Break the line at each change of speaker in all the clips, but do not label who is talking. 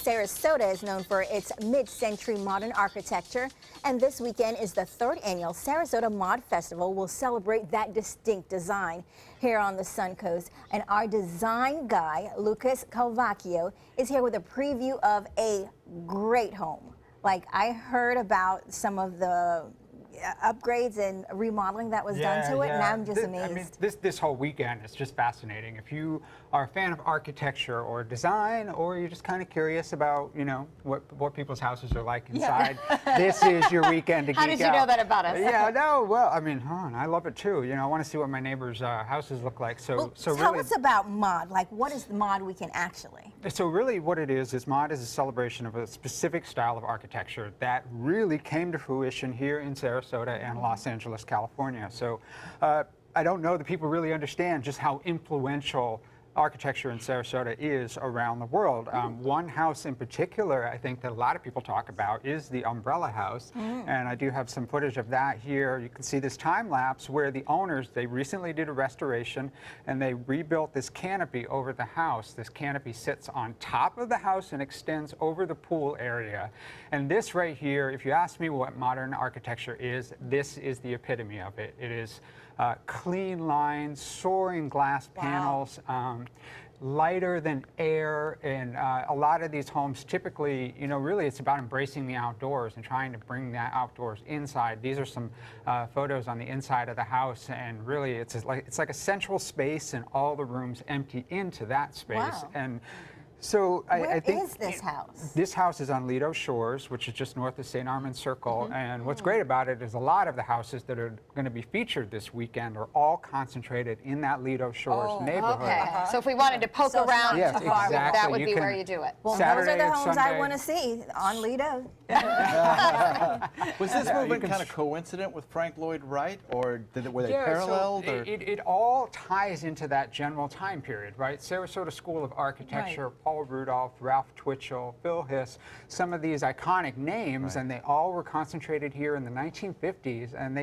Sarasota is known for its mid-century modern architecture, and this weekend is the third annual Sarasota Mod Festival will celebrate that distinct design here on the Sun Coast. And our design guy, Lucas Calvacchio, is here with a preview of a great home. Like, I heard about some of the upgrades and remodeling that was done to it, and I'm just amazed.
I mean, this whole weekend is just fascinating. If you are a fan of architecture or design, or you're just kind of curious about, you know, what people's houses are like inside, this is your weekend to geek out.
How did you know that about us?
Yeah, no, well, I mean, I love it too. You know, I want to see what my neighbors' houses look like. So
tell
really,
us about Mod. Like, what is the Mod Weekend actually?
So really what it is Mod is a celebration of a specific style of architecture that really came to fruition here in Sarasota and Los Angeles, California. So I don't know that people really understand just how influential architecture in Sarasota is around the world. One house in particular, I think that a lot of people talk about is the Umbrella House, and I do have some footage of that here. You can see this time lapse where the owners, they recently did a restoration and they rebuilt this canopy over the house. This canopy sits on top of the house and extends over the pool area. And this right here, if you ask me what modern architecture is, this is the epitome of it. It is clean lines, soaring glass panels, lighter than air, and a lot of these homes typically, you know, really it's about embracing the outdoors and trying to bring that outdoors inside. These are some photos on the inside of the house, and really it's like a central space and all the rooms empty into that space.
Wow.
And so I think
is this house?
This house is on Lido Shores, which is just north of St. Armand Circle. And what's great about it is a lot of the houses that are going to be featured this weekend are all concentrated in that Lido Shores neighborhood.
Okay. So if we wanted to poke around,
yes, exactly.
that would be where you do it.
Well,
Saturday
those are the homes
Sunday.
I want to see on Lido.
Was this movement kind of coincident with Frank Lloyd Wright, or were they paralleled?
So it all ties into that general time period, right? Sarasota School of Architecture, Paul Rudolph, Ralph Twitchell, Phil Hiss, some of these iconic names, and they all were concentrated here in the 1950s, and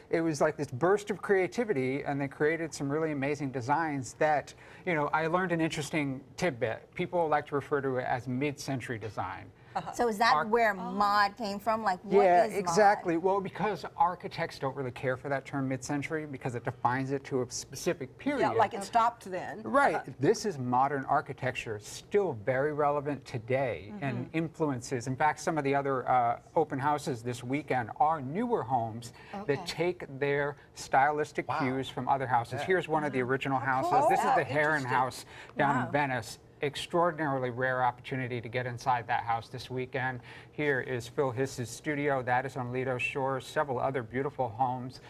it was like this burst of creativity, and they created some really amazing designs that, you know, I learned an interesting tidbit. People like to refer to it as mid-century design.
So is that where Mod came from? Like, what is Mod?
Exactly. Well, because architects don't really care for that term mid-century because it defines it to a specific period.
Yeah, like it stopped then.
Right. This is modern architecture, still very relevant today, and influences. In fact, some of the other open houses this weekend are newer homes that take their stylistic cues from other houses. Here's one of the original houses. This is the Heron House down in Venice. Extraordinarily rare opportunity to get inside that house this weekend. Here is Phil Hiss's studio. That is on Lido Shores. Several other beautiful homes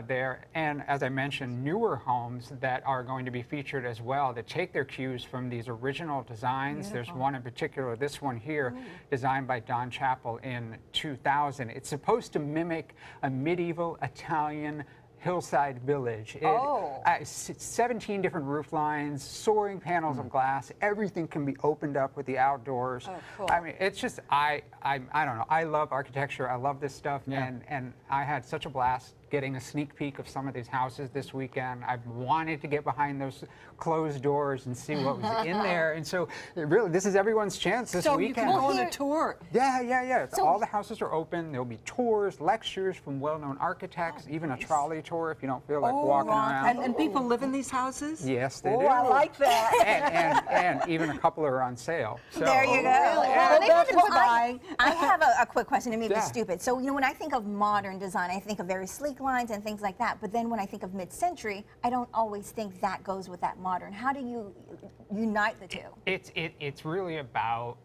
there. And as I mentioned, newer homes that are going to be featured as well that take their cues from these original designs. There's one in particular, this one here, designed by Don Chappell in 2000. It's supposed to mimic a medieval Italian hillside village. 17 different roof lines, soaring panels of glass. Everything can be opened up with the outdoors.
Cool.
I mean, it's just, I don't know. I love architecture. I love this stuff, and I had such a blast getting a sneak peek of some of these houses this weekend. I've wanted to get behind those closed doors and see what was in there, and so really, this is everyone's chance this weekend.
So you can go on a tour.
Yeah. All the houses are open. There'll be tours, lectures from well-known architects, even a trolley tour if you don't feel like walking around.
And people live in these houses?
Yes, they do.
Oh, I like that.
and even a couple are on sale. So,
There you go. I have a quick question. It may be stupid. So, you know, when I think of modern design, I think of very sleek lines and things like that. But then when I think of mid-century, I don't always think that goes with that modern. How do you unite the two?
It's really about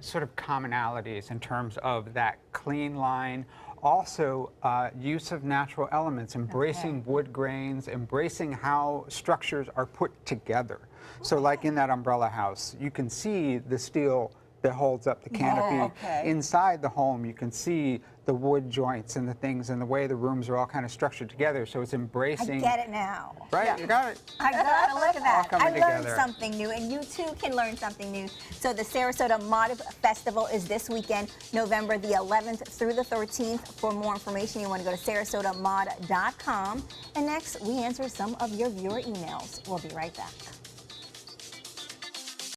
sort of commonalities in terms of that clean line. Also, use of natural elements, embracing wood grains, embracing how structures are put together. So like in that Umbrella House, you can see the steel that holds up the canopy. Inside the home, you can see the wood joints and the things and the way the rooms are all kind of structured together. So it's embracing.
I get it now.
Right, you got it.
I got it. Look at that.
All
I
coming
learned
together.
something new, and you too can learn something new. So the Sarasota Mod Festival is this weekend, November the 11th through the 13th. For more information, you want to go to sarasotamod.com. And next, we answer some of your viewer emails. We'll be right back.